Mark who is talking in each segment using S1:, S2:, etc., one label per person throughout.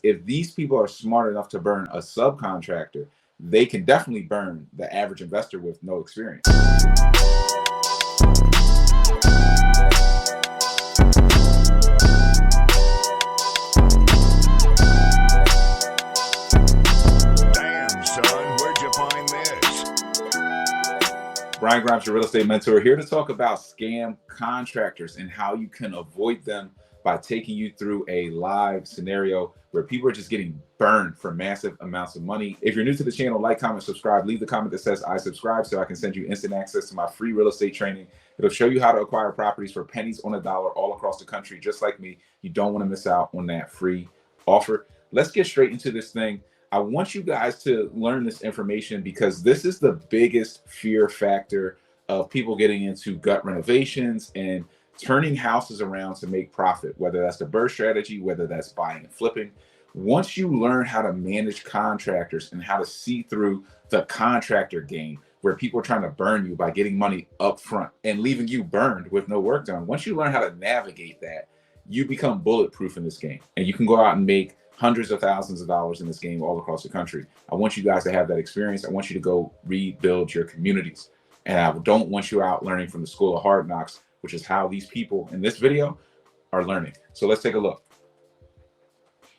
S1: If these people are smart enough to burn a subcontractor, they can definitely burn the average investor with no experience. Brian Grimes, your real estate mentor, here to talk about scam contractors and how you can avoid them by taking you through a live scenario where people are just getting burned for massive amounts of money. If you're new to the channel, like, comment, subscribe, leave the comment that says I subscribe so I can send you instant access to my free real estate training. It'll show you how to acquire properties for pennies on a dollar all across the country, just like me. You don't want to miss out on that free offer. Let's get straight into this thing. I want you guys to learn this information because this is the biggest fear factor of people getting into gut renovations and turning houses around to make profit, whether that's the BRRRR strategy, whether that's buying and flipping. Once you learn how to manage contractors and how to see through the contractor game, where people are trying to burn you by getting money up front and leaving you burned with no work done, once you learn how to navigate that, you become bulletproof in this game and you can go out and make hundreds of thousands of dollars in this game all across the country. I want you guys to have that experience. I want you to go rebuild your communities. And I don't want you out learning from the school of hard knocks, which is how these people in this video are learning. So let's take a look.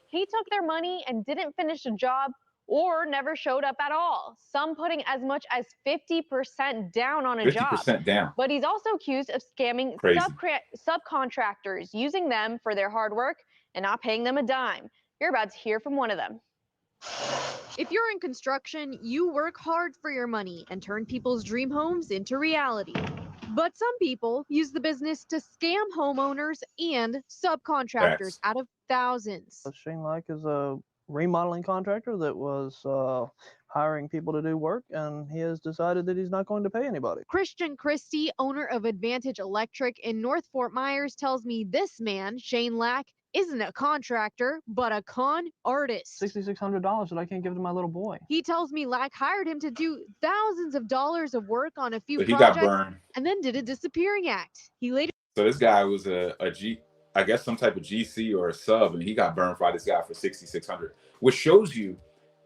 S2: He took their money and didn't finish a job or never showed up at all. Some putting as much as 50% down on a job.
S1: 50% down.
S2: But he's also accused of scamming subcontractors, using them for their hard work and not paying them a dime. You're about to hear from one of them.
S3: If you're in construction, you work hard for your money and turn people's dream homes into reality. But some people use the business to scam homeowners and subcontractors out of thousands.
S4: Shane Lack is a remodeling contractor that was hiring people to do work, and he has decided that he's not going to pay anybody.
S3: Christian Christie, owner of Advantage Electric in North Fort Myers, tells me this man, Shane Lack, isn't a contractor, but a con artist.
S4: $6,600 that I can't give to my little boy.
S3: He tells me Lack hired him to do thousands of dollars of work on a few
S1: But
S3: projects,
S1: he got burned.
S3: and then did a disappearing act. He later...
S1: So this guy was I guess some type of GC or a sub, and he got burned by this guy for $6,600, which shows you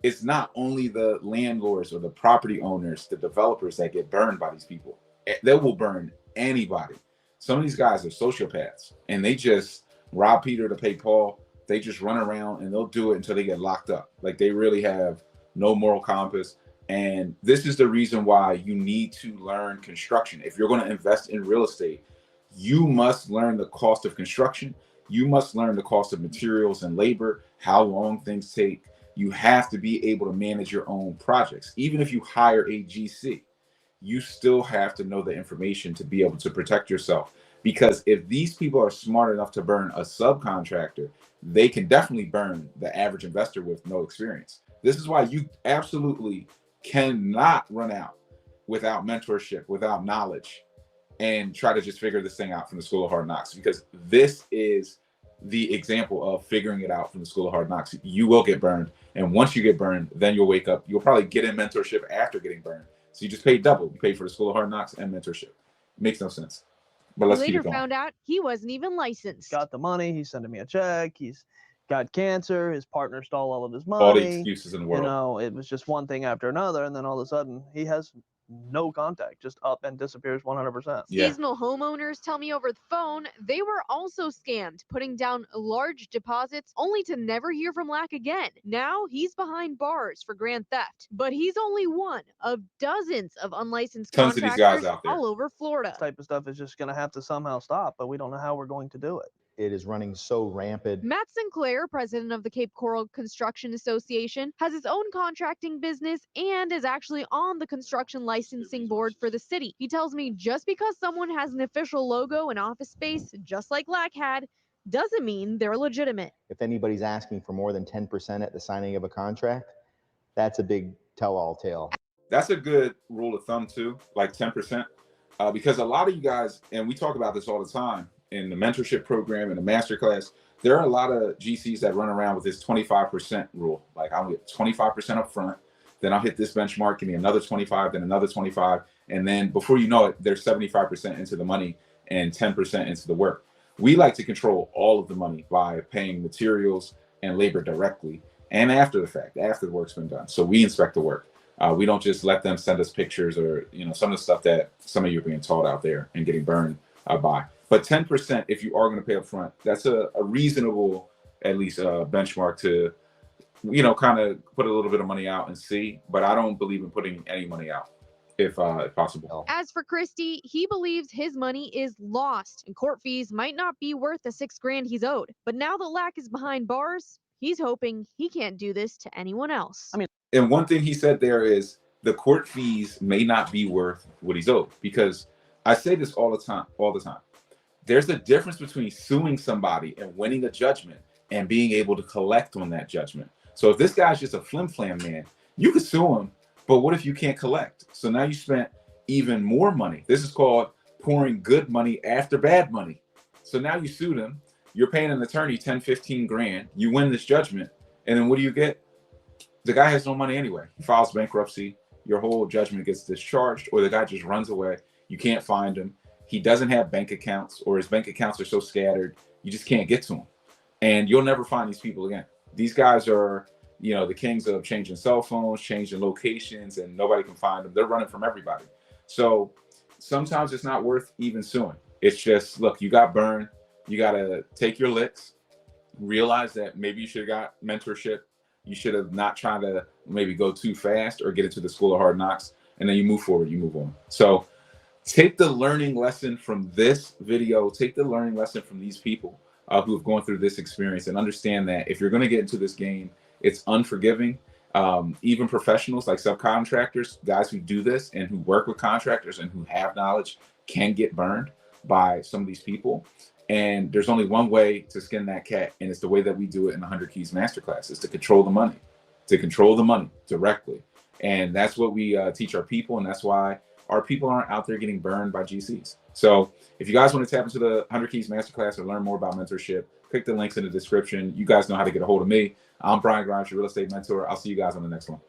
S1: it's not only the landlords or the property owners, the developers that get burned by these people. They will burn anybody. Some of these guys are sociopaths, and they just rob Peter to pay Paul. They just run around and they'll do it until they get locked up. Like, they really have no moral compass. And this is the reason why you need to learn construction. If you're going to invest in real estate, you must learn the cost of construction. You must learn the cost of materials and labor, how long things take. You have to be able to manage your own projects. Even if you hire a GC, you still have to know the information to be able to protect yourself. Because if these people are smart enough to burn a subcontractor, they can definitely burn the average investor with no experience. This is why you absolutely cannot run out without mentorship, without knowledge, and try to just figure this thing out from the school of hard knocks, because this is the example of figuring it out from the school of hard knocks. You will get burned. And once you get burned, then you'll wake up. You'll probably get in mentorship after getting burned. So you just paid double. You paid for the school of hard knocks and mentorship. It makes no sense. But let's
S3: later found out he wasn't even licensed.
S4: Got the money. He's sending me a check. He's got cancer. His partner stole all of his money.
S1: All the excuses in the world.
S4: You know, it was just one thing after another, and then all of a sudden he has no contact, just up and disappears 100%.
S1: Yeah.
S3: Seasonal homeowners tell me over the phone they were also scammed, putting down large deposits only to never hear from Lack again. Now he's behind bars for grand theft, but he's only one of dozens of unlicensed
S1: Tons of these
S3: contractors
S1: guys out there.
S3: all over Florida.
S4: This type of stuff is just going to have to somehow stop, but we don't know how we're going to do it.
S5: It is running so rampant.
S3: Matt Sinclair, president of the Cape Coral Construction Association, has his own contracting business and is actually on the construction licensing board for the city. He tells me just because someone has an official logo and office space, just like Lack had, doesn't mean they're legitimate.
S5: If anybody's asking for more than 10% at the signing of a contract, that's a big tell-all tale.
S1: That's a good rule of thumb too, like 10%, because a lot of you guys, and we talk about this all the time, in the mentorship program and the masterclass, there are a lot of GCs that run around with this 25% rule. Like, I'll get 25% up front, then I'll hit this benchmark, give me another 25, then another 25. And then before you know it, they're 75% into the money and 10% into the work. We like to control all of the money by paying materials, and labor directly and after the fact, after the work's been done. So we inspect the work. We don't just let them send us pictures or, you know, some of the stuff that some of you are being taught out there and getting burned by. But 10%, if you are going to pay up front, that's a reasonable, at least benchmark to, you know, kind of put a little bit of money out and see. But I don't believe in putting any money out if possible.
S3: As for Christie, he believes his money is lost and court fees might not be worth the $6,000 he's owed. But now that Lack is behind bars, he's hoping he can't do this to anyone else.
S4: I mean,
S1: and one thing he said there is the court fees may not be worth what he's owed, because I say this all the time. There's a difference between suing somebody and winning a judgment and being able to collect on that judgment. So if this guy's just a flim-flam man, you could sue him, but what if you can't collect? So now you spent even more money. This is called pouring good money after bad money. So now you sued him, you're paying an attorney 10, 15 grand, you win this judgment, and then what do you get? The guy has no money anyway. He files bankruptcy, your whole judgment gets discharged, or the guy just runs away. You can't find him. He doesn't have bank accounts, or his bank accounts are so scattered, you just can't get to him. And you'll never find these people again. These guys are, you know, the kings of changing cell phones, changing locations, and nobody can find them. They're running from everybody. So sometimes it's not worth even suing. It's just, look, you got burned. You got to take your licks, realize that maybe you should have got mentorship. You should have not tried to maybe go too fast or get into the school of hard knocks, and then you move forward, you move on. So take the learning lesson from this video, take the learning lesson from these people who have gone through this experience, and understand that if you're going to get into this game, it's unforgiving. Even professionals like subcontractors, guys who do this and who work with contractors and who have knowledge, can get burned by some of these people. And there's only one way to skin that cat, and it's the way that we do it in the 100 Keys Masterclass, is to control the money directly. And that's what we teach our people, and that's why our people aren't out there getting burned by GCs. So if you guys want to tap into the 100 Keys Masterclass or learn more about mentorship, click the links in the description. You guys know how to get a hold of me. I'm Brian Grimes, your real estate mentor. I'll see you guys on the next one.